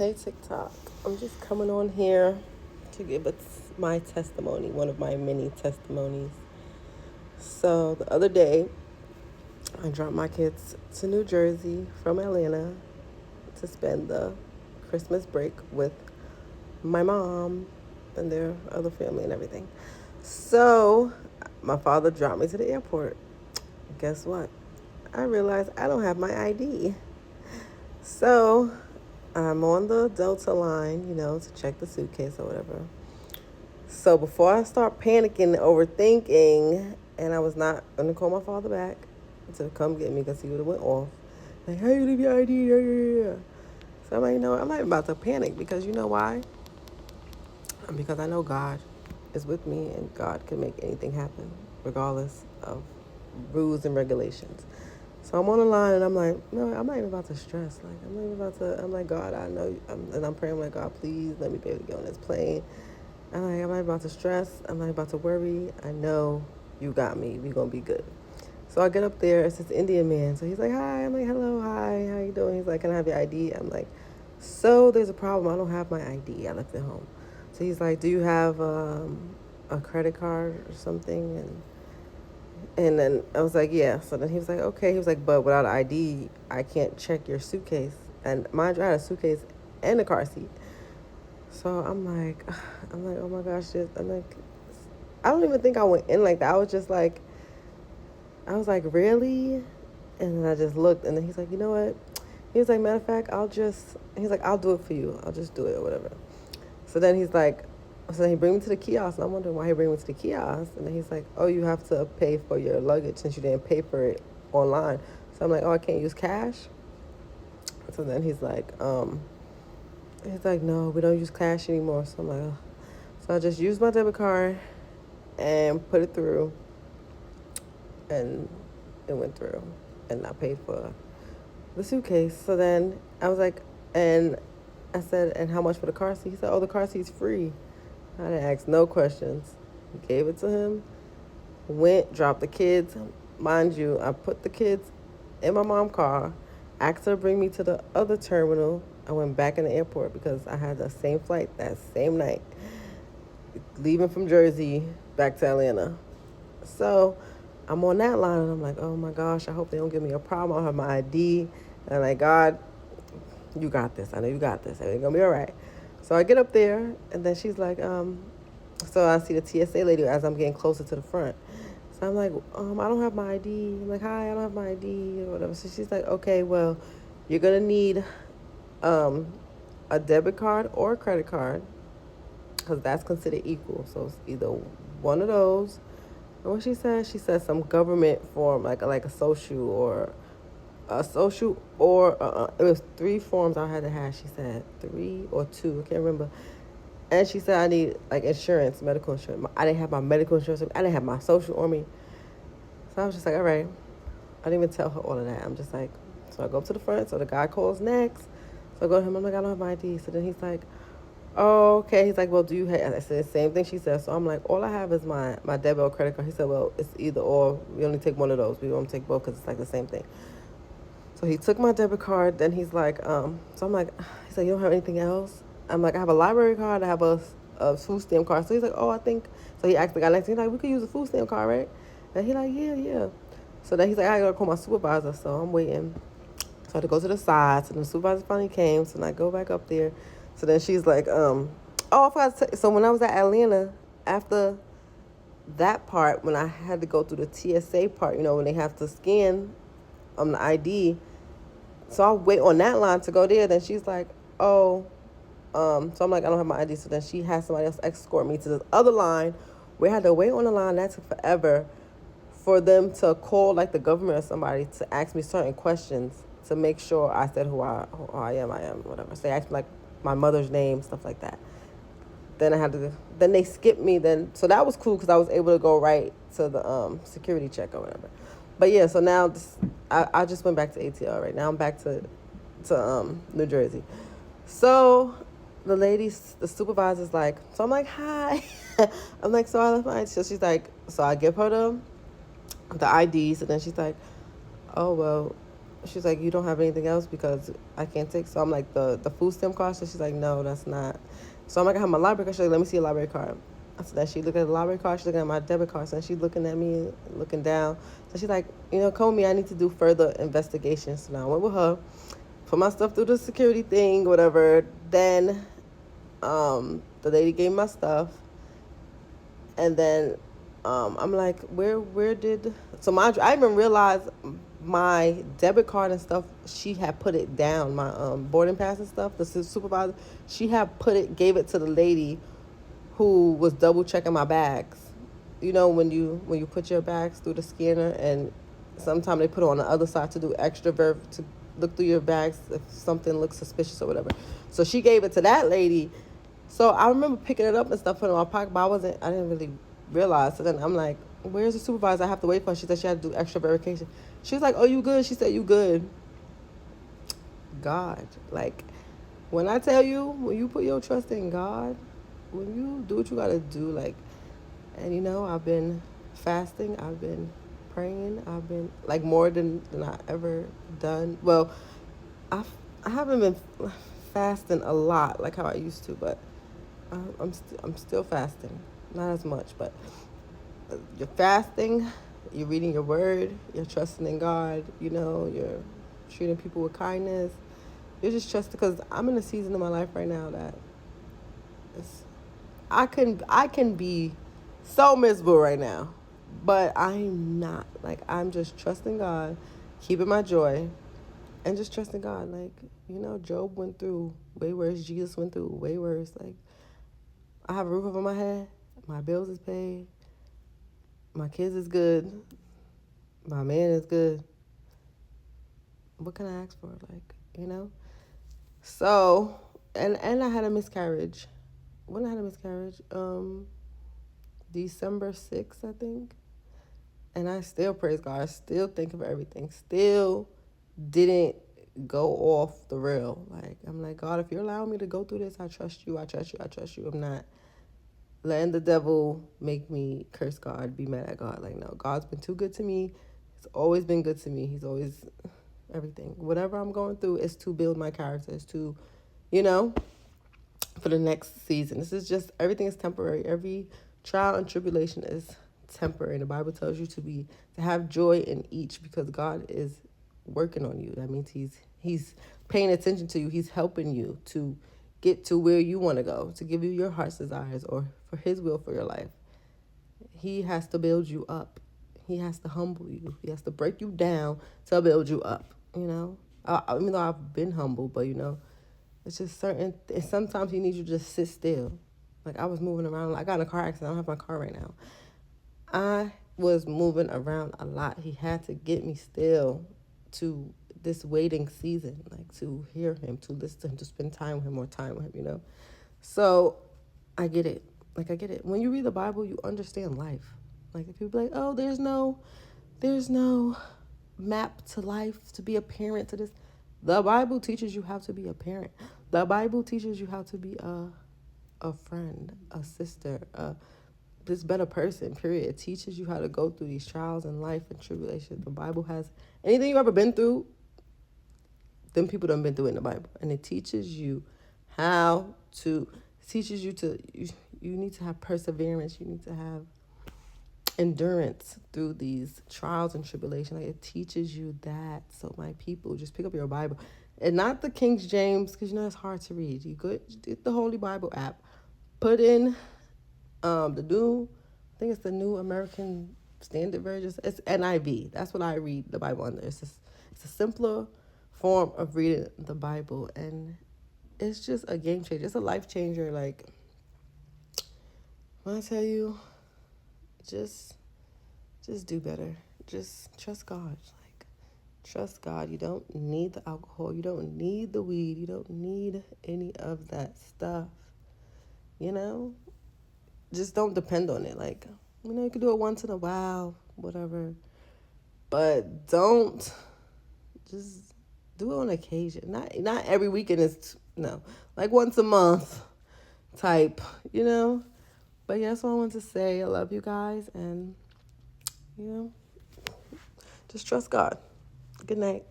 Hey TikTok, I'm just coming on here to give my testimony, one of my many testimonies. So the other day, I dropped my kids to New Jersey from Atlanta to spend the Christmas break with my mom and their other family and everything. So my father dropped me to the airport. Guess what? I realized I don't have my ID. So I'm on the Delta line, to check the suitcase or whatever. So before I start panicking, overthinking, and I was not gonna call my father back to come get me because he would have went off. Like, hey, you leave your ID. Yeah, yeah, yeah. So I'm like, I'm not about to panic because you know why? Because I know God is with me and God can make anything happen regardless of rules and regulations. So I'm on the line and I'm like, no, I'm not even about to stress. Like, I'm not even about to, I'm like, God, I know, and I'm praying, I'm like, God, please let me be able to get on this plane. I'm not about to stress. I'm not about to worry. I know you got me. We're going to be good. So I get up there. It's this Indian man. So he's like, hi. I'm like, hello, hi. How you doing? He's like, can I have your ID? I'm like, so there's a problem. I don't have my ID. I left it home. So he's like, do you have a credit card or something? And then I was like, yeah. So then he was like, okay. He was like, but without an ID, I can't check your suitcase. And mind you, I had a suitcase and a car seat. So I'm like, oh my gosh, I'm like, I don't even think I went in like that. I was like, really? And then I just looked, and then he's like, you know what? He was like, matter of fact, he's like, I'll do it for you. I'll just do it or whatever. So then he's like, so then he bring me to the kiosk, and I'm wondering why he bring me to the kiosk. And then he's like, oh, you have to pay for your luggage since you didn't pay for it online. So I'm like, oh, I can't use cash? So then he's like, no, we don't use cash anymore. So I'm like, oh. So I just used my debit card and put it through, and it went through, and I paid for the suitcase. So then I was like, and I said, and how much for the car seat? He said, oh, the car seat's free. I didn't ask no questions. Gave it to him, went, dropped the kids. Mind you, I put the kids in my mom's car, asked her to bring me to the other terminal. I went back in the airport because I had the same flight that same night, leaving from Jersey back to Atlanta. So I'm on that line and I'm like, oh my gosh, I hope they don't give me a problem. I'll have my ID. And I'm like, God, you got this. I know you got this. Everything's gonna be all right. So I get up there and then she's like, so I see the TSA lady as I'm getting closer to the front. So I'm like, I don't have my ID. I'm like, hi, I don't have my ID or whatever. So she's like, okay, well, you're gonna need a debit card or a credit card because that's considered equal. So it's either one of those. And what she said some government form, like a social or it was three forms I had to have. She said three or two, I can't remember. And she said I need like insurance, medical insurance. I didn't have my medical insurance. I didn't have my social on me. So I was just like, all right. I didn't even tell her all of that. I'm just like, so I go up to the front. So the guy calls next. So I go to him. I'm like, I don't have my ID. So then he's like, oh, okay. He's like, well, do you have? I said the same thing she said. So I'm like, all I have is my debit or credit card. He said, well, it's either or. We only take one of those. We don't take both because it's like the same thing. So he took my debit card. Then he's like, so I'm like, he's like, you don't have anything else? I'm like, I have a library card. I have a food stamp card. So he's like, oh, I think. So he asked the guy next to me, he's like, we could use a food stamp card, right? And he's like, yeah, yeah. So then he's like, I gotta call my supervisor. So I'm waiting. So I had to go to the side. So the supervisor finally came. So then I go back up there. So then she's like, oh, I forgot to so when I was at Atlanta, after that part, when I had to go through the TSA part, when they have to scan the ID. So I wait on that line to go there. Then she's like, oh, so I'm like, I don't have my ID. So then she had somebody else escort me to this other line. We had to wait on the line. That took forever for them to call like the government or somebody to ask me certain questions to make sure I said who I am, whatever. So they asked me like my mother's name, stuff like that. Then they skipped me. So that was cool because I was able to go right to the security check or whatever. But yeah, so now I just went back to ATL right now. I'm back to New Jersey. So the supervisor's like, so I'm like, hi. I'm like, so I left my ID. So she's like, so I give her the IDs, and then she's like, oh well, she's like, you don't have anything else because I can't take. So I'm like, the food stamp card. So she's like, no, that's not. So I'm like, I have my library card. She's like, let me see your library card. So then she looked at the library card. She's looking at my debit card. So then she's looking at me, looking down. So she's like, come with me. I need to do further investigations. So now I went with her, put my stuff through the security thing, whatever. Then the lady gave me my stuff. And then I'm like, where did... So I even realized my debit card and stuff, she had put it down. My boarding pass and stuff, the supervisor, she had gave it to the lady who was double checking my bags. When you put your bags through the scanner, and sometimes they put it on the other side to do extra to look through your bags if something looks suspicious or whatever. So she gave it to that lady. So I remember picking it up and stuff, putting it in my pocket, but I didn't really realize. So then I'm like, where's the supervisor? I have to wait for her. She said she had to do extra verification. She was like, oh, you good? She said, you good. God. Like, when I tell you, when you put your trust in God, when you do what you got to do, like, and I've been fasting, I've been praying, I've been, like, more than I ever done. Well, I haven't been fasting a lot like how I used to, but I'm still fasting, not as much, but you're fasting, you're reading your word, you're trusting in God, you're treating people with kindness. You're just trusting, because I'm in a season of my life right now that I can be so miserable right now, but I'm not. Like, I'm just trusting God, keeping my joy, and just trusting God. Like, Job went through way worse. Jesus went through way worse. Like, I have a roof over my head. My bills is paid. My kids is good. My man is good. What can I ask for? Like, So, and I had a miscarriage. When I had a miscarriage, December 6th, I think. And I still praise God. I still think of everything. Still didn't go off the rail. Like, I'm like, God, if you're allowing me to go through this, I trust you. I trust you. I trust you. I'm not letting the devil make me curse God, be mad at God. Like, no, God's been too good to me. He's always been good to me. He's always everything. Whatever I'm going through is to build my character, is to, for the next season. This is just, everything is temporary. Every trial and tribulation is temporary. The Bible tells you to have joy in each, because God is working on you. That means he's paying attention to you. He's helping you to get to where you want to go, to give you your heart's desires, or for his will for your life. He has to build you up. He has to humble you. He has to break you down to build you up, even though I've been humble, but it's just sometimes he needs you to just sit still. Like, I was moving around. I got in a car accident. I don't have my car right now. I was moving around a lot. He had to get me still to this waiting season, like, to hear him, to listen to him, to spend time with him, more time with him, So I get it. Like, I get it. When you read the Bible, you understand life. Like, if people be like, oh, there's no map to life, to be a parent, to this. The Bible teaches you how to be a parent. The Bible teaches you how to be a friend, a sister, this better person, period. It teaches you how to go through these trials in life and tribulations. The Bible has anything you've ever been through, them people done been through it in the Bible. And it teaches you you need to have perseverance. You need to have endurance through these trials and tribulations. Like, it teaches you that. So, my people, just pick up your Bible, and not the King James, because it's hard to read. You could get the Holy Bible app, put in I think it's the New American Standard Version. It's NIV. That's what I read the Bible under. It's a simpler form of reading the Bible, and it's just a game changer. It's a life changer. Like, when I tell you, just do better. Just trust God. Like, trust God. You don't need the alcohol. You don't need the weed. You don't need any of that stuff. Just don't depend on it. Like, you can do it once in a while, whatever. But don't just do it on occasion. Not every weekend is, no. Like, once a month type, But yeah, that's all I wanted to say. I love you guys, and, just trust God. Good night.